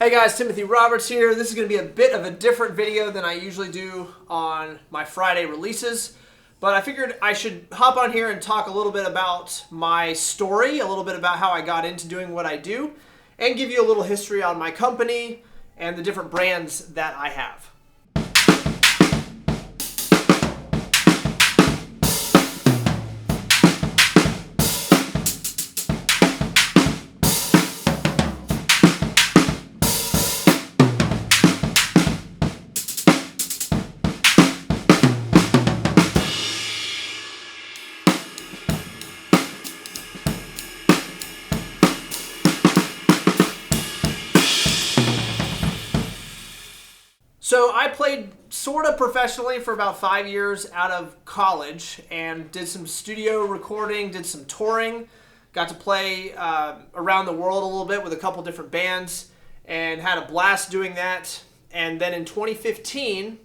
Hey guys, Timothy Roberts here. This is going to be a bit of a different video than I usually do on my Friday releases, but I figured I should hop on here and talk a little bit about my story, a little bit about how I got into doing what I do, and give you a little history on my company and the different brands that I have. So I played sort of professionally for about 5 years out of college and did some studio recording, did some touring, got to play around the world a little bit with a couple different bands and had a blast doing that. And then in 2015,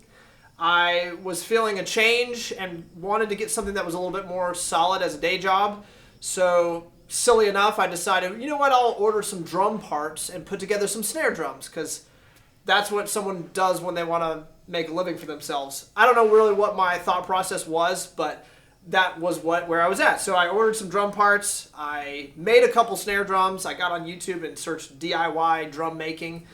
I was feeling a change and wanted to get something that was a little bit more solid as a day job. So silly enough, I decided, you know what, I'll order some drum parts and put together some snare drums because that's what someone does when they want to make a living for themselves. I don't know really what my thought process was, but that was where I was at. So I ordered some drum parts. I made a couple snare drums. I got on YouTube and searched DIY drum making.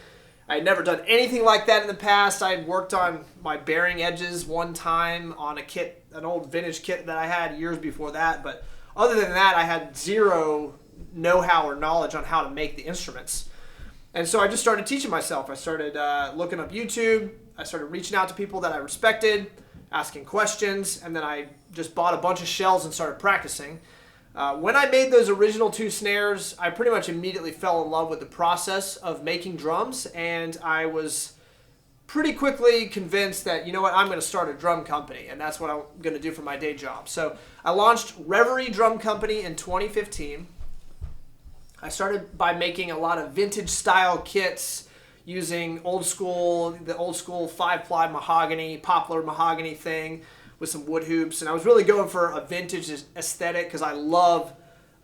I had never done anything like that in the past. I had worked on my bearing edges one time on a kit, an old vintage kit that I had years before that. But other than that, I had zero know-how or knowledge on how to make the instruments. And so I just started teaching myself. I started looking up YouTube. I started reaching out to people that I respected, asking questions, and then I just bought a bunch of shells and started practicing. When I made those original 2 snares, I pretty much immediately fell in love with the process of making drums, and I was pretty quickly convinced that, you know what, I'm going to start a drum company, and that's what I'm going to do for my day job. So I launched Reverie Drum Company in 2015. I started by making a lot of vintage style kits using the old school 5-ply mahogany, poplar mahogany thing with some wood hoops. And I was really going for a vintage aesthetic because I loved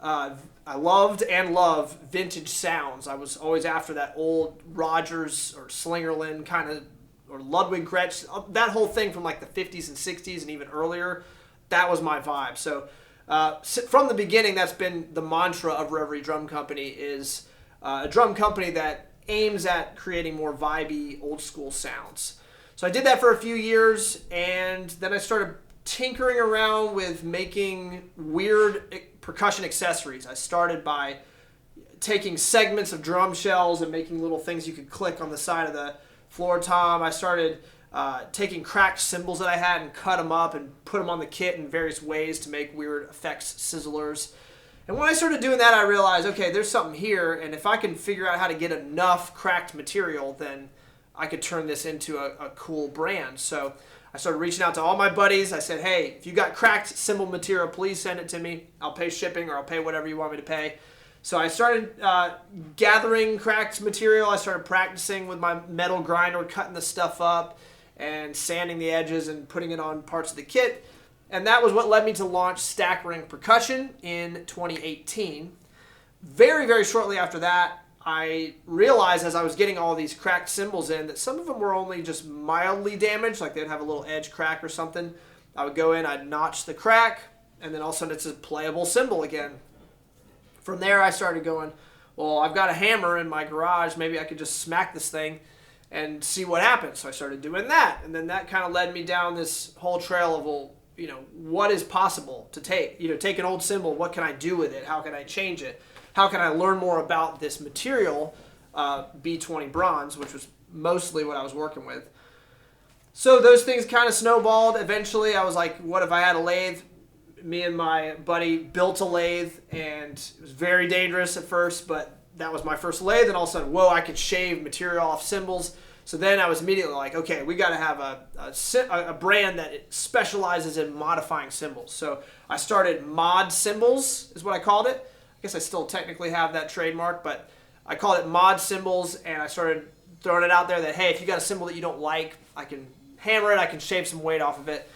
and love vintage sounds. I was always after that old Rogers or Slingerland kind of, or Ludwig Gretsch, that whole thing from like the 50s and 60s and even earlier. That was my vibe. So from the beginning, that's been the mantra of Reverie Drum Company, is a drum company that aims at creating more vibey, old school sounds. So I did that for a few years, and then I started tinkering around with making weird percussion accessories. I started by taking segments of drum shells and making little things you could click on the side of the floor tom. I started taking cracked cymbals that I had and cut them up and put them on the kit in various ways to make weird effects sizzlers. And when I started doing that, I realized, okay, there's something here, and if I can figure out how to get enough cracked material, then I could turn this into a cool brand. So I started reaching out to all my buddies. I said, hey, if you got cracked cymbal material, please send it to me. I'll pay shipping, or I'll pay whatever you want me to pay. So I started gathering cracked material. I started practicing with my metal grinder, cutting the stuff up and sanding the edges and putting it on parts of the kit. And that was what led me to launch Stack Ring Percussion in 2018. Very, very shortly after that, I realized as I was getting all these cracked cymbals in that some of them were only just mildly damaged, like they'd have a little edge crack or something. I would go in, I'd notch the crack, and then all of a sudden it's a playable cymbal again. From there I started going, well, I've got a hammer in my garage, maybe I could just smack this thing and see what happens. So I started doing that, and then that kind of led me down this whole trail of, well, you know, what is possible to take? You know, take an old cymbal, what can I do with it? How can I change it? How can I learn more about this material, B20 bronze, which was mostly what I was working with. So those things kind of snowballed. Eventually I was like, what if I had a lathe? Me and my buddy built a lathe, and it was very dangerous at first, but that was my first lathe, and all of a sudden, whoa, I could shave material off cymbals. So then I was immediately like, okay, we got to have a brand that specializes in modifying cymbals. So I started Mod Cymbals, is what I called it. I guess I still technically have that trademark, but I called it Mod Cymbals, and I started throwing it out there that, hey, if you got a cymbal that you don't like, I can hammer it, I can shave some weight off of it.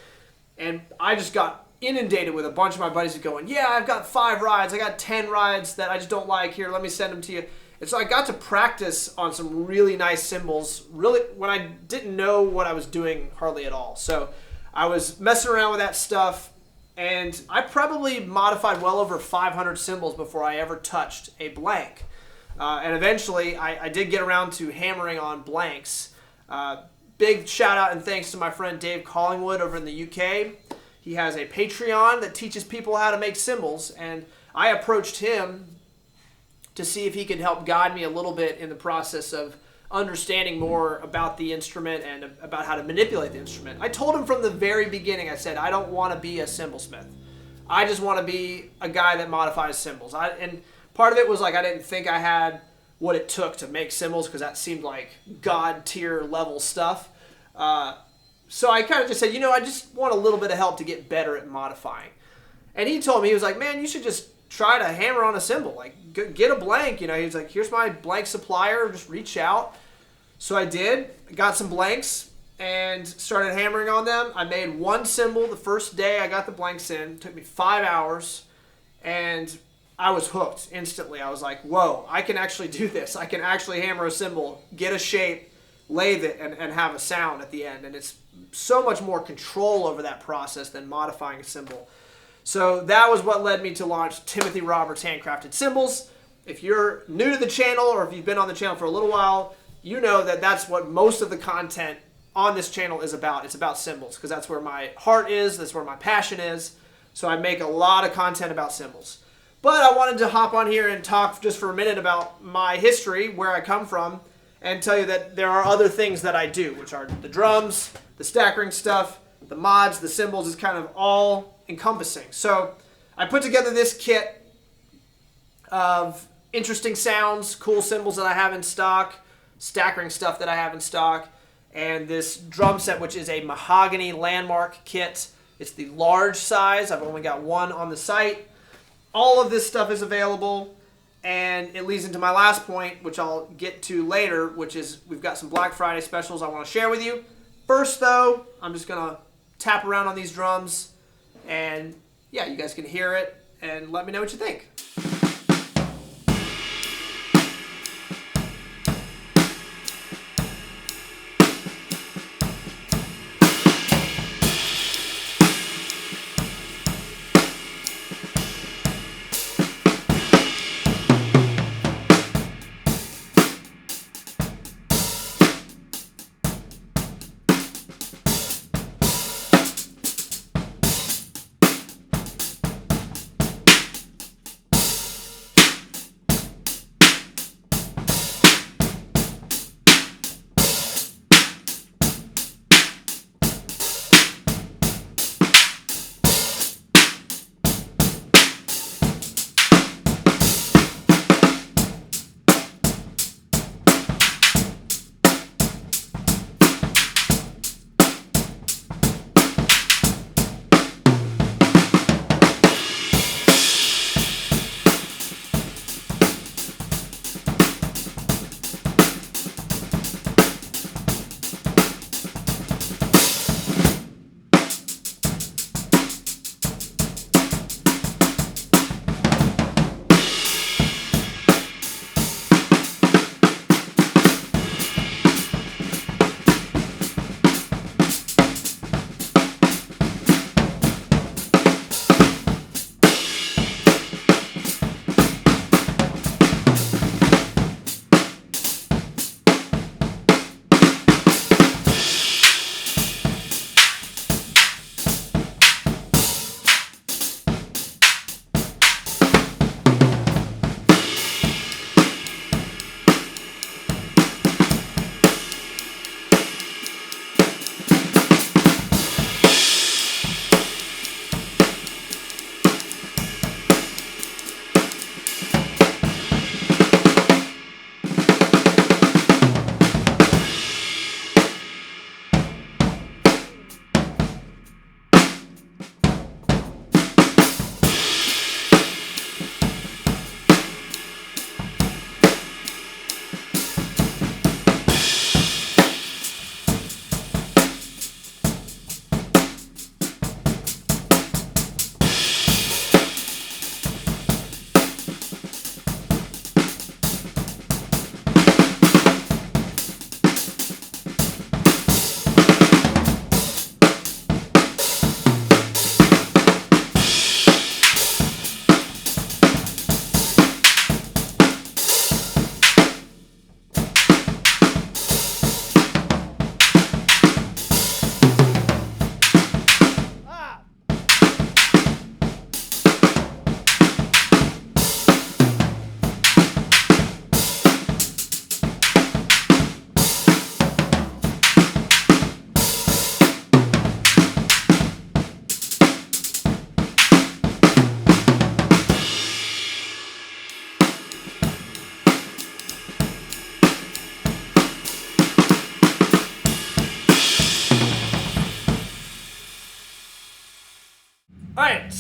And I just got inundated with a bunch of my buddies going, yeah, I've got 5 rides, I got 10 rides that I just don't like, here, let me send them to you. And so I got to practice on some really nice cymbals, really when I didn't know what I was doing hardly at all. So I was messing around with that stuff, and I probably modified well over 500 cymbals before I ever touched a blank. And eventually I did get around to hammering on blanks. Big shout out and thanks to my friend Dave Collingwood over in the UK. He has a Patreon that teaches people how to make cymbals, and I approached him to see if he could help guide me a little bit in the process of understanding more about the instrument and about how to manipulate the instrument. I told him from the very beginning, I said, I don't want to be a cymbalsmith. I just want to be a guy that modifies cymbals. And part of it was like I didn't think I had what it took to make cymbals, because that seemed like God tier level stuff. So I kind of just said, I just want a little bit of help to get better at modifying. And he told me, he was like, man, you should just try to hammer on a cymbal. Like, get a blank. He was like, here's my blank supplier. Just reach out. So I did. Got some blanks and started hammering on them. I made one cymbal the first day I got the blanks in. It took me 5 hours. And I was hooked instantly. I was like, whoa, I can actually do this. I can actually hammer a cymbal, get a shape, lathe it, and have a sound at the end. And it's so much more control over that process than modifying a cymbal. So that was what led me to launch Timothy Roberts Handcrafted Cymbals. If you're new to the channel, or if you've been on the channel for a little while, you know that that's what most of the content on this channel is about. It's about cymbals, because that's where my heart is, that's where my passion is. So I make a lot of content about cymbals. But I wanted to hop on here and talk just for a minute about my history, where I come from, and tell you that there are other things that I do, which are the drums, the stack ring stuff, the mods, the cymbals, is kind of all encompassing. So I put together this kit of interesting sounds, cool cymbals that I have in stock, stack ring stuff that I have in stock, and this drum set, which is a mahogany landmark kit. It's the large size. I've only got one on the site. All of this stuff is available, and it leads into my last point, which I'll get to later, which is we've got some Black Friday specials I want to share with you. First, though, I'm just going to tap around on these drums, and yeah, you guys can hear it, and let me know what you think.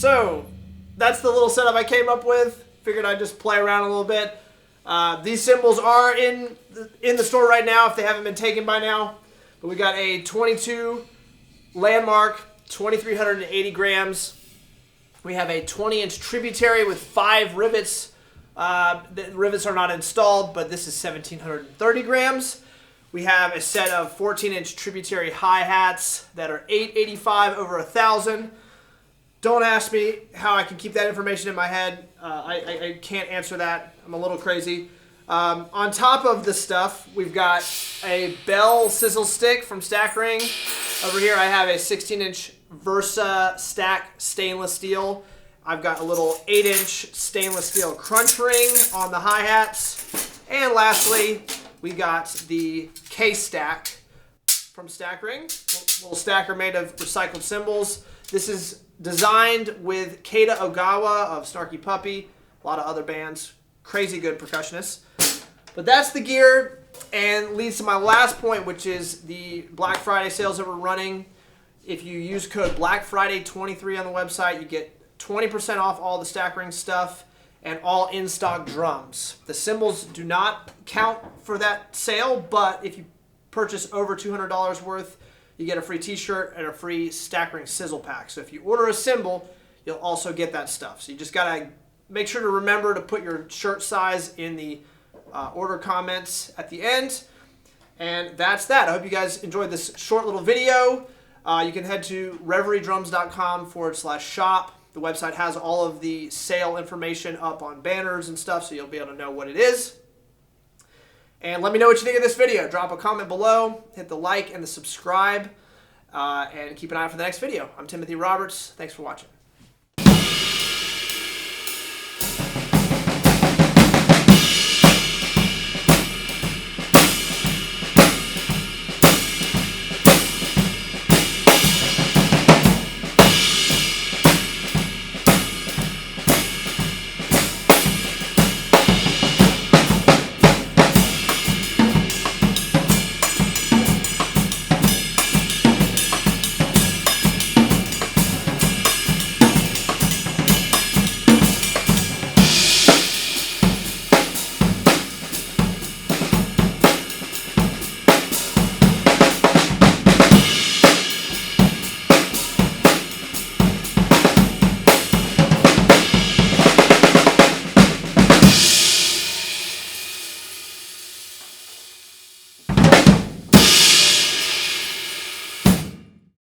So that's the little setup I came up with. Figured I'd just play around a little bit. These cymbals are in the store right now if they haven't been taken by now. But we got a 22 Landmark, 2,380 grams. We have a 20-inch tributary with 5 rivets. The rivets are not installed, but this is 1,730 grams. We have a set of 14-inch tributary hi-hats that are 885 over 1,000. Don't ask me how I can keep that information in my head. I can't answer that. I'm a little crazy. On top of this stuff, we've got a bell sizzle stick from Stack Ring. Over here, I have a 16-inch Versa Stack stainless steel. I've got a little 8-inch stainless steel crunch ring on the hi-hats. And lastly, we got the K-Stack from Stack Ring. Little stacker made of recycled cymbals. This is designed with Keita Ogawa of Snarky Puppy. A lot of other bands. Crazy good percussionists. But that's the gear, and leads to my last point, which is the Black Friday sales that we're running. If you use code BLACKFRIDAY23 on the website, you get 20% off all the Stack Ring stuff and all in-stock drums. The cymbals do not count for that sale, but if you purchase over $200 worth, you get a free t-shirt and a free Stack Ring sizzle pack. So if you order a cymbal, you'll also get that stuff. So you just gotta make sure to remember to put your shirt size in the order comments at the end. And that's that. I hope you guys enjoyed this short little video. You can head to reveriedrums.com/shop. The website has all of the sale information up on banners and stuff, so you'll be able to know what it is. And let me know what you think of this video. Drop a comment below, hit the like and the subscribe, and keep an eye out for the next video. I'm Timothy Roberts. Thanks for watching.